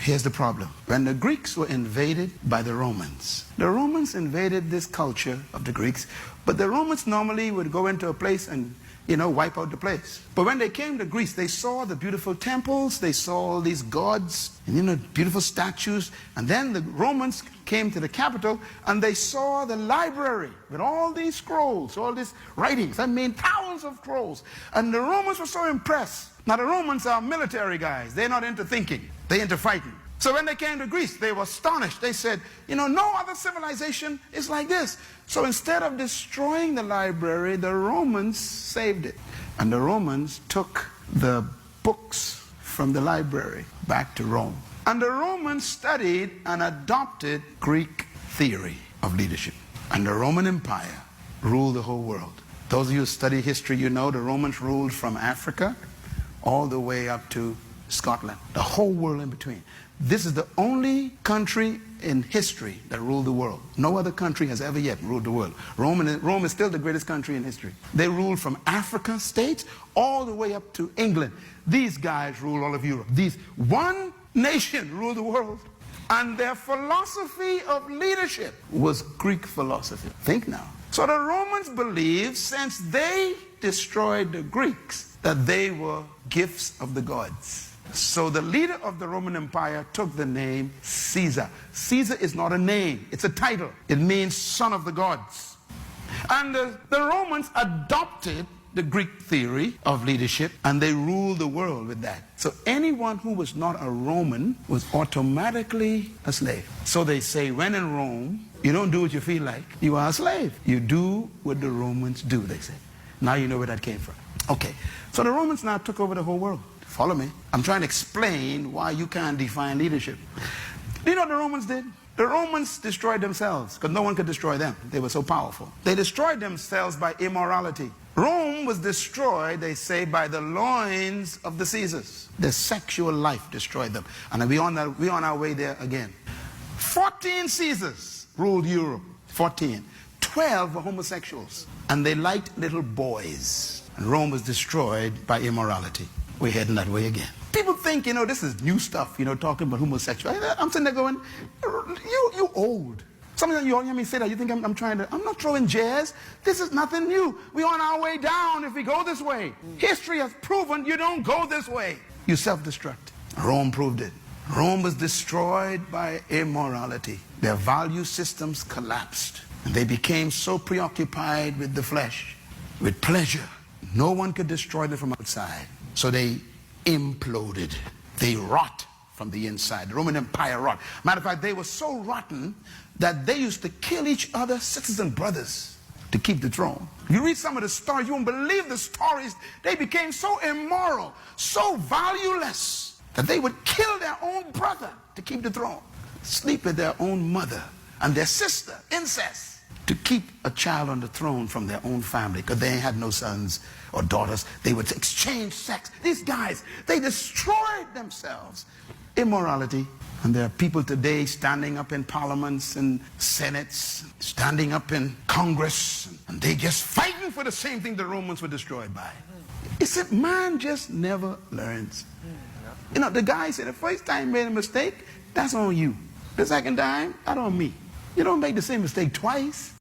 here's the problem. When the Greeks were invaded by the Romans invaded this culture of the Greeks, but the Romans normally would go into a place and, wipe out the place. But when they came to Greece, they saw the beautiful temples, they saw all these gods, and beautiful statues. And then the Romans came to the capital and they saw the library with all these scrolls, all these writings. I mean, thousands of scrolls. And the Romans were so impressed. Now the Romans are military guys. They're not into thinking. They're into fighting. So when they came to Greece, they were astonished. They said, no other civilization is like this. So instead of destroying the library, the Romans saved it. And the Romans took the books from the library back to Rome. And the Romans studied and adopted Greek theory of leadership. And the Roman Empire ruled the whole world. Those of you who study history, the Romans ruled from Africa all the way up to Scotland, the whole world in between. This is the only country in history that ruled the world. No other country has ever yet ruled the world. Rome is still the greatest country in history. They ruled from Africa states all the way up to England. These guys rule all of Europe. One nation ruled the world. And their philosophy of leadership was Greek philosophy. Think now. So the Romans believed, since they destroyed the Greeks, that they were gifts of the gods. So the leader of the Roman Empire took the name Caesar. Caesar is not a name, it's a title. It means son of the gods. And the Romans adopted the Greek theory of leadership, and they ruled the world with that. So anyone who was not a Roman was automatically a slave. So they say, when in Rome, you don't do what you feel like, you are a slave. You do what the Romans do, they say. Now you know where that came from. Okay, so the Romans now took over the whole world. Follow me. I'm trying to explain why you can't define leadership. Do you know what the Romans did? The Romans destroyed themselves because no one could destroy them. They were so powerful. They destroyed themselves by immorality. Rome was destroyed, they say, by the loins of the Caesars. Their sexual life destroyed them. And we're on our way there again. 14 Caesars ruled Europe. 14. 12 were homosexuals. And they liked little boys. And Rome was destroyed by immorality. We're heading that way again. People think, this is new stuff, talking about homosexuality. I'm sitting there going, you old. Sometimes you hear me say that, you think I'm not throwing jazz. This is nothing new. We're on our way down if we go this way. History has proven you don't go this way. You self-destruct. Rome proved it. Rome was destroyed by immorality. Their value systems collapsed. And they became so preoccupied with the flesh, with pleasure. No one could destroy them from outside. So they imploded. They rot from the inside. The Roman Empire rot. Matter of fact, they were so rotten that they used to kill each other, citizen brothers, to keep the throne. You read some of the stories, you won't believe the stories. They became so immoral, so valueless, that they would kill their own brother to keep the throne. Sleep with their own mother and their sister, incest, to keep a child on the throne from their own family, because they had no sons or daughters. They would exchange sex. These guys, they destroyed themselves. Immorality. And there are people today standing up in parliaments and senates, standing up in Congress, and they just fighting for the same thing the Romans were destroyed by. It's that man just never learns. The guy said the first time you made a mistake, that's on you. The second time, that's on me. You don't make the same mistake twice.